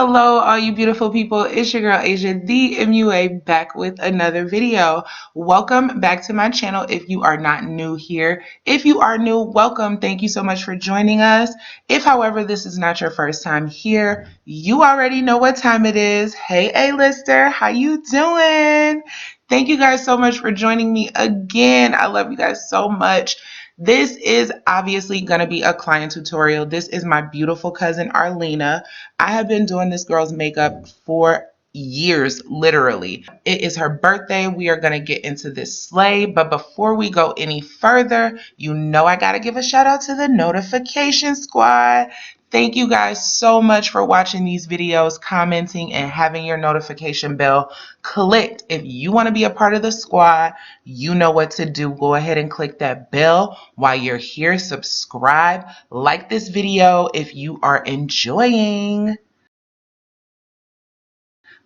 Hello, all you beautiful people. It's your girl Asia, the MUA, back with another video. Welcome back to my channel if you are not new here. If you are new, welcome. Thank you so much for joining us. If, however, this is not your first time here, you already know what time it is. Hey, A-lister, how you doing? Thank you guys so much for joining me again. I love you guys so much. This is obviously going to be a client tutorial. This is my beautiful cousin, Arlena. I have been doing this girl's makeup for years, literally. It is her birthday. We are going to get into this slay. But before we go any further, you know I got to give a shout out to the notification squad. Thank you guys so much for watching these videos, commenting, and having your notification bell clicked. If you want to be a part of the squad, you know what to do. Go ahead and click that bell. While you're here, subscribe, like this video if you are enjoying.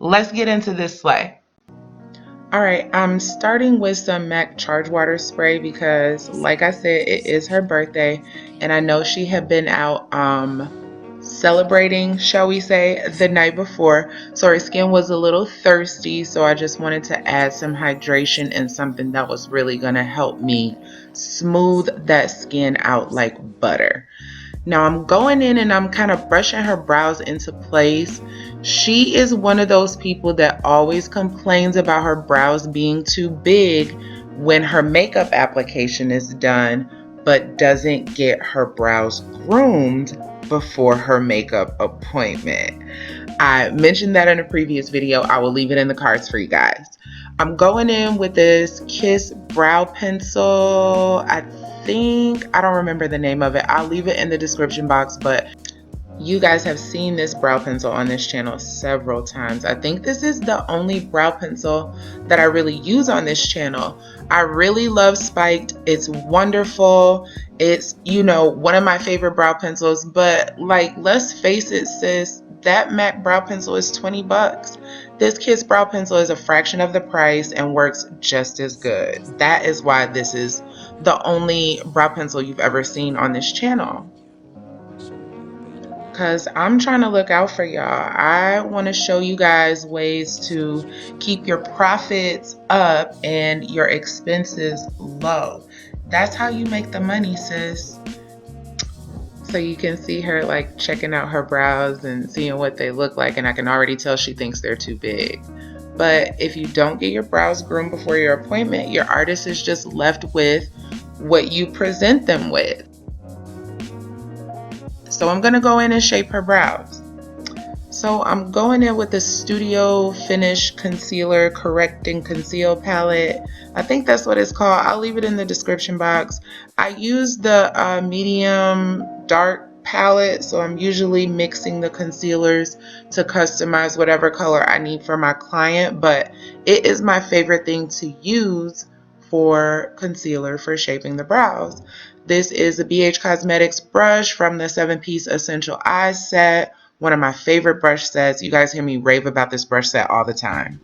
Let's get into this slay. All right, I'm starting with some MAC Charge Water Spray because, like I said, it is her birthday, and I know she had been out celebrating, shall we say, the night before, so her skin was a little thirsty, so I just wanted to add some hydration and something that was really going to help me smooth that skin out like butter. Now I'm going in and I'm kind of brushing her brows into place. She is one of those people that always complains about her brows being too big when her makeup application is done, but doesn't get her brows groomed before her makeup appointment. I mentioned that in a previous video. I will leave it in the cards for you guys. I'm going in with this Kiss brow pencil. I don't remember the name of it. I'll leave it in the description box, but you guys have seen this brow pencil on this channel several times. I think this is the only brow pencil that I really use on this channel. I really love Spiked. It's wonderful. It's, you know, one of my favorite brow pencils, but like, let's face it, sis, that MAC brow pencil is 20 bucks. This Kiss brow pencil is a fraction of the price and works just as good. That is why this is the only brow pencil you've ever seen on this channel. Because I'm trying to look out for y'all. I want to show you guys ways to keep your profits up and your expenses low. That's how you make the money, sis. So you can see her like checking out her brows and seeing what they look like, and I can already tell she thinks they're too big. But if you don't get your brows groomed before your appointment, your artist is just left with what you present them with. So I'm going to go in and shape her brows. So I'm going in with the Studio Finish Concealer Correct and Conceal palette. I think that's what it's called. I'll leave it in the description box. I use the medium dark palette, so I'm usually mixing the concealers to customize whatever color I need for my client, but it is my favorite thing to use for concealer for shaping the brows. This is a BH Cosmetics brush from the 7-piece Essential Eyes set. One of my favorite brush sets. You guys hear me rave about this brush set all the time.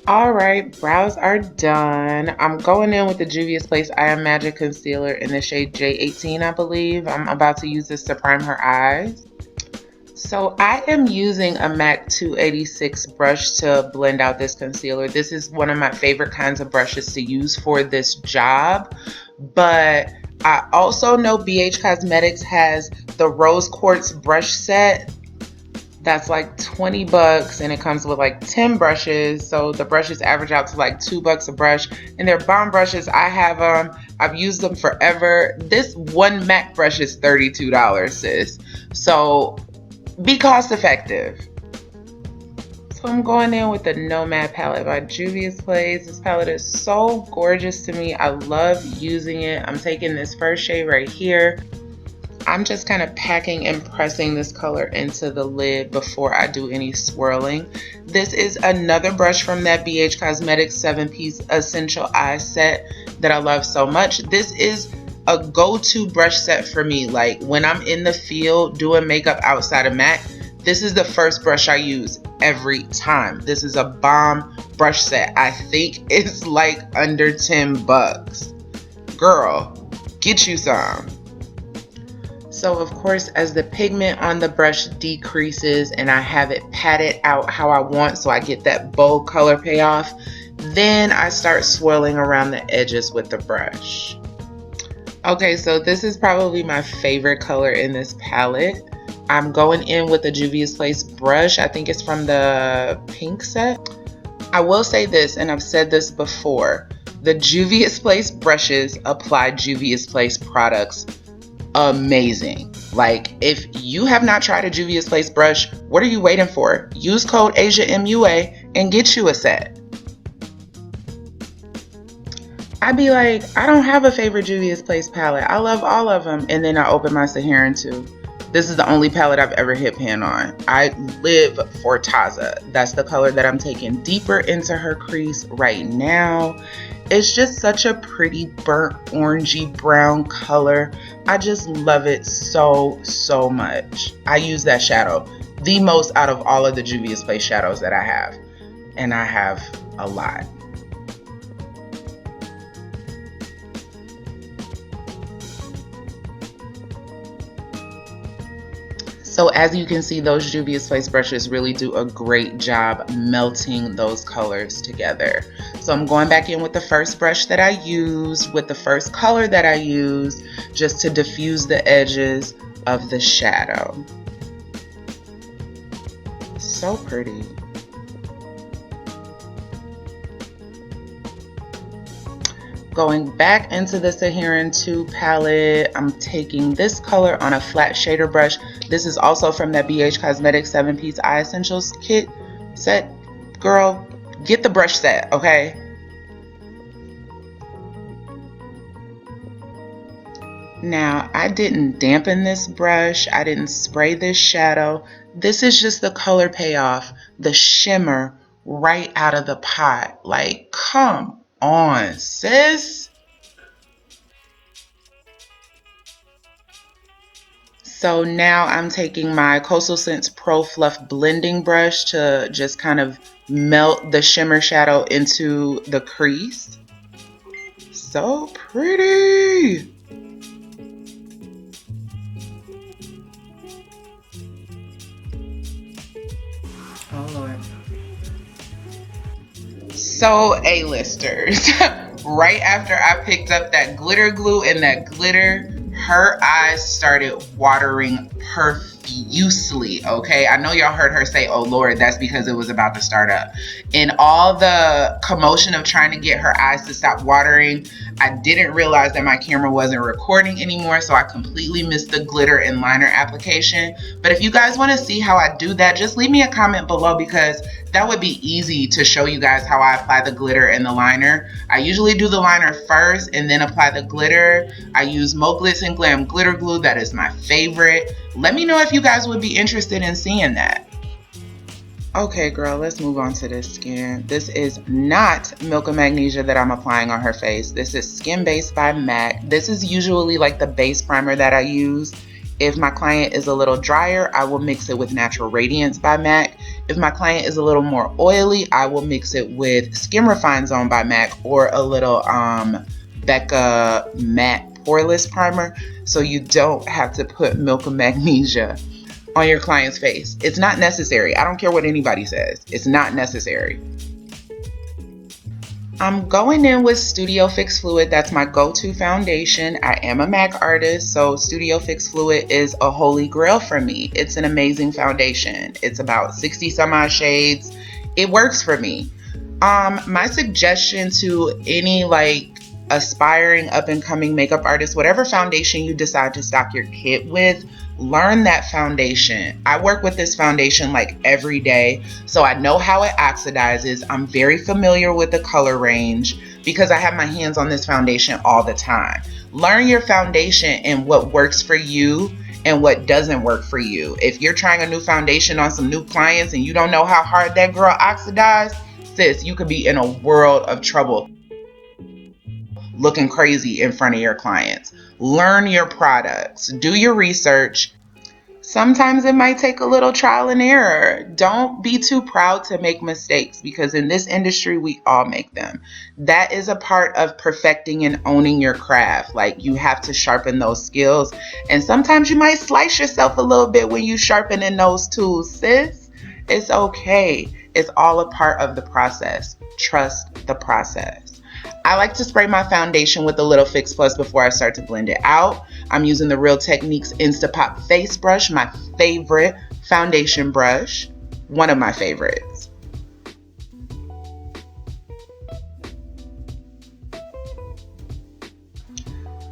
Alright, brows are done. I'm going in with the Juvia's Place I Am Magic Concealer in the shade J18, I believe. I'm about to use this to prime her eyes. So I am using a MAC 286 brush to blend out this concealer. This is one of my favorite kinds of brushes to use for this job. But I also know BH Cosmetics has the Rose Quartz brush set. That's like 20 bucks and it comes with like 10 brushes. So the brushes average out to like 2 bucks a brush. And they're bomb brushes. I have them. I've used them forever. This one MAC brush is $32, sis. So be cost effective. So I'm going in with the Nomad palette by Juvia's Place. This palette is so gorgeous to me. I love using it. I'm taking this first shade right here. I'm just kind of packing and pressing this color into the lid before I do any swirling. This is another brush from that BH Cosmetics 7-piece Essential Eyes set that I love so much. This is a go-to brush set for me. Like when I'm in the field doing makeup outside of MAC, this is the first brush I use every time. This is a bomb brush set. I think it's like under 10 bucks. Girl, get you some. So of course, as the pigment on the brush decreases and I have it patted out how I want so I get that bold color payoff, then I start swirling around the edges with the brush. Okay, so this is probably my favorite color in this palette. I'm going in with a Juvia's Place brush. I think it's from the pink set. I will say this, and I've said this before, the Juvia's Place brushes apply Juvia's Place products amazing. Like, if you have not tried a Juvia's Place brush, what are you waiting for? Use code AsiaMUA and get you a set. I'd be like, I don't have a favorite Juvia's Place palette. I love all of them. And then I open my Saharan too. This is the only palette I've ever hit pan on. I live for Taza. That's the color that I'm taking deeper into her crease right now. It's just such a pretty burnt orangey brown color. I just love it so much. I use that shadow the most out of all of the Juvia's Place shadows that I have. And I have a lot. So as you can see, those Juvia's Place brushes really do a great job melting those colors together. So I'm going back in with the first brush that I used, with the first color that I used, just to diffuse the edges of the shadow. So pretty. Going back into the Saharan 2 palette, I'm taking this color on a flat shader brush. This is also from that BH Cosmetics 7-piece Eye Essentials kit set. Girl, get the brush set, okay? Now, I didn't dampen this brush. I didn't spray this shadow. This is just the color payoff, the shimmer right out of the pot. Like, come on, sis. So now I'm taking my Coastal Scents Pro Fluff blending brush to just kind of melt the shimmer shadow into the crease. So pretty. Oh Lord. So A-listers, right after I picked up that glitter glue and that glitter, her eyes started watering profusely, okay? I know y'all heard her say, oh Lord, that's because it was about to start up. In all the commotion of trying to get her eyes to stop watering, I didn't realize that my camera wasn't recording anymore, so I completely missed the glitter and liner application. But if you guys want to see how I do that, just leave me a comment below, because that would be easy to show you guys how I apply the glitter and the liner. I usually do the liner first and then apply the glitter. I use Mo Glitz and Glam glitter glue. That is my favorite. Let me know if you guys would be interested in seeing that. Okay, girl, let's move on to this skin. This is not Milk of Magnesia that I'm applying on her face. This is Skin Base by MAC. This is usually like the base primer that I use. If my client is a little drier, I will mix it with Natural Radiance by MAC. If my client is a little more oily, I will mix it with Skin Refine Zone by MAC, or a little Becca Matte Poreless Primer, so you don't have to put Milk of Magnesia on your client's face. It's not necessary. I don't care what anybody says. It's not necessary. I'm going in with Studio Fix Fluid. That's my go-to foundation. I am a MAC artist, so Studio Fix Fluid is a holy grail for me. It's an amazing foundation. It's about 60 some odd shades. It works for me. My suggestion to any aspiring up and coming makeup artist, whatever foundation you decide to stock your kit with, learn that foundation. I work with this foundation like every day, so I know how it oxidizes. I'm very familiar with the color range because I have my hands on this foundation all the time. Learn your foundation and what works for you and what doesn't work for you. If you're trying a new foundation on some new clients and you don't know how hard that girl oxidized, sis, you could be in a world of trouble looking crazy in front of your clients. Learn your products, do your research. Sometimes it might take a little trial and error. Don't be too proud to make mistakes because in this industry, we all make them. That is a part of perfecting and owning your craft. Like you have to sharpen those skills. And sometimes you might slice yourself a little bit when you sharpening those tools, sis. It's okay. It's all a part of the process. Trust the process. I like to spray my foundation with a little Fix Plus before I start to blend it out. I'm using the Real Techniques Instapop Face Brush, my favorite foundation brush, one of my favorites.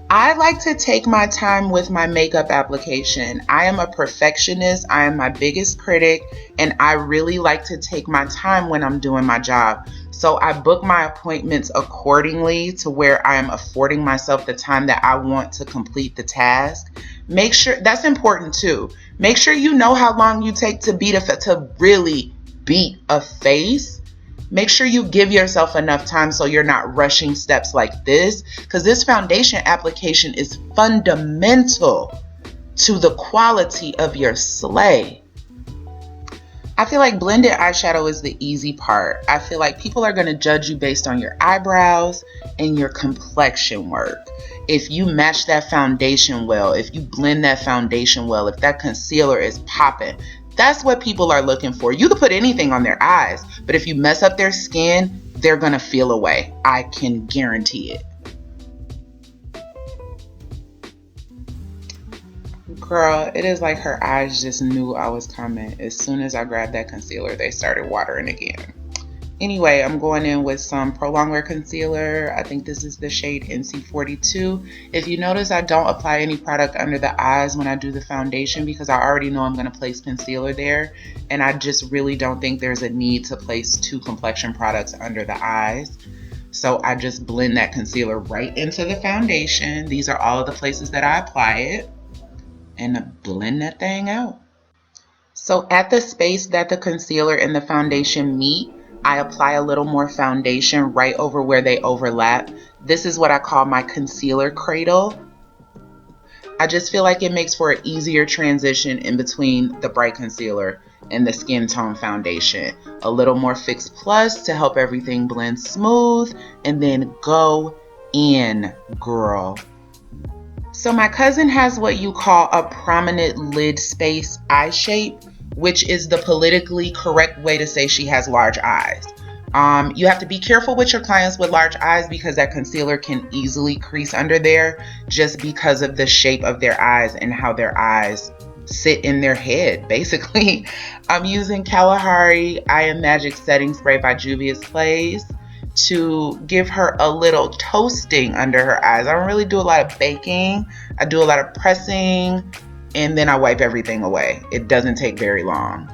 I like to take my time with my makeup application. I am a perfectionist. I am my biggest critic, and I really like to take my time when I'm doing my job. So I book my appointments accordingly to where I am affording myself the time that I want to complete the task. Make sure that's important too. Make sure you know how long you take to really beat a face. Make sure you give yourself enough time so you're not rushing steps like this, because this foundation application is fundamental to the quality of your slay. I feel like blended eyeshadow is the easy part. I feel like people are going to judge you based on your eyebrows and your complexion work. If you match that foundation well, if you blend that foundation well, if that concealer is popping, that's what people are looking for. You can put anything on their eyes, but if you mess up their skin, they're going to feel away. I can guarantee it. Girl, it is like her eyes just knew I was coming. As soon as I grabbed that concealer, they started watering again. Anyway, I'm going in with some Pro Longwear concealer. I think this is the shade NC42. If you notice, I don't apply any product under the eyes when I do the foundation because I already know I'm going to place concealer there. And I just really don't think there's a need to place 2 complexion products under the eyes. So I just blend that concealer right into the foundation. These are all of the places that I apply it. And blend that thing out. So at the space that the concealer and the foundation meet, I apply a little more foundation right over where they overlap. This is what I call my concealer cradle. I just feel like it makes for an easier transition in between the bright concealer and the skin tone foundation. A little more Fix Plus to help everything blend smooth, and then go in, girl. So my cousin has what you call a prominent lid space eye shape, which is the politically correct way to say she has large eyes. You have to be careful with your clients with large eyes because that concealer can easily crease under there just because of the shape of their eyes and how their eyes sit in their head, basically. I'm using Kalahari I Am Magic Setting Spray by Juvia's Place to give her a little toasting under her eyes. I don't really do a lot of baking. I do a lot of pressing, and then I wipe everything away. It doesn't take very long.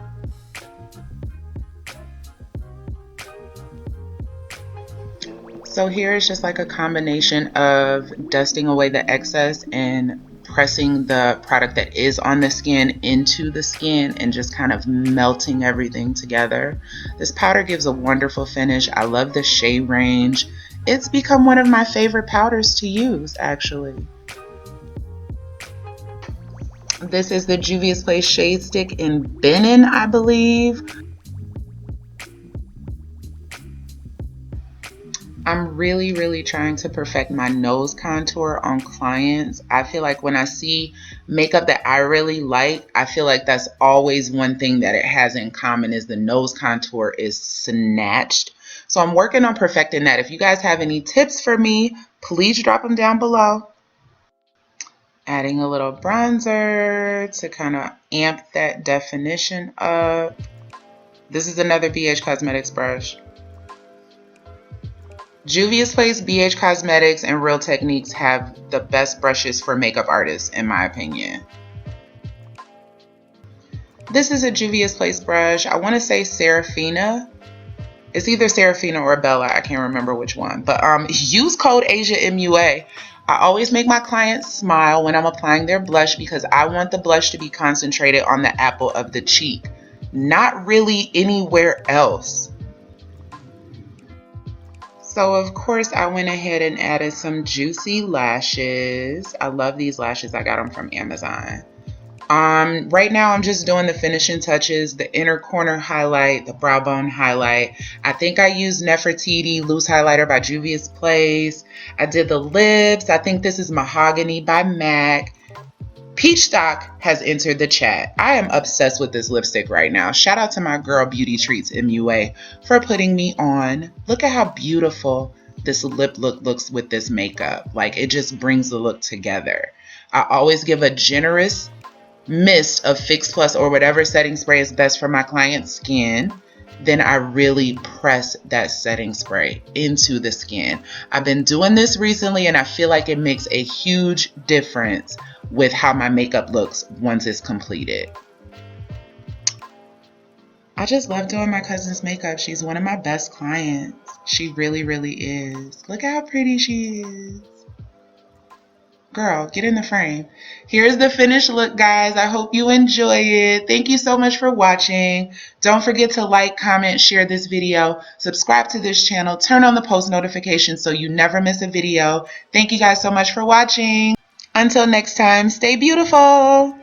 So here is just like a combination of dusting away the excess and pressing the product that is on the skin into the skin and just kind of melting everything together. This powder gives a wonderful finish. I love the shade range. It's become one of my favorite powders to use, actually. This is the Juvia's Place Shade Stick in Benin, I believe. I'm really trying to perfect my nose contour on clients. I feel like when I see makeup that I really like, I feel like that's always one thing that it has in common is the nose contour is snatched. So I'm working on perfecting that. If you guys have any tips for me, please drop them down below. Adding a little bronzer to kind of amp that definition up. This is another BH Cosmetics brush. Juvia's Place, BH Cosmetics, and Real Techniques have the best brushes for makeup artists, in my opinion. This is a Juvia's Place brush. I want to say Serafina. It's either Serafina or Bella. I can't remember which one. But use code AsiaMUA. I always make my clients smile when I'm applying their blush because I want the blush to be concentrated on the apple of the cheek, not really anywhere else. So of course I went ahead and added some juicy lashes. I love these lashes. I got them from Amazon. Right now I'm just doing the finishing touches, the inner corner highlight, the brow bone highlight. I think I used Nefertiti Loose Highlighter by Juvia's Place. I did the lips. I think this is Mahogany by MAC. Peach Stock has entered the chat. I am obsessed with this lipstick right now. Shout out to my girl Beauty Treats MUA for putting me on. Look at how beautiful this lip look looks with this makeup. Like, it just brings the look together. I always give a generous mist of Fix Plus or whatever setting spray is best for my client's skin. Then I really press that setting spray into the skin. I've been doing this recently and I feel like it makes a huge difference with how my makeup looks once it's completed. I just love doing my cousin's makeup. She's one of my best clients. She really, really is. Look at how pretty she is. Girl, get in the frame. Here's the finished look, guys. I hope you enjoy it. Thank you so much for watching. Don't forget to like, comment, share this video, subscribe to this channel, turn on the post notifications so you never miss a video. Thank you guys so much for watching. Until next time, stay beautiful.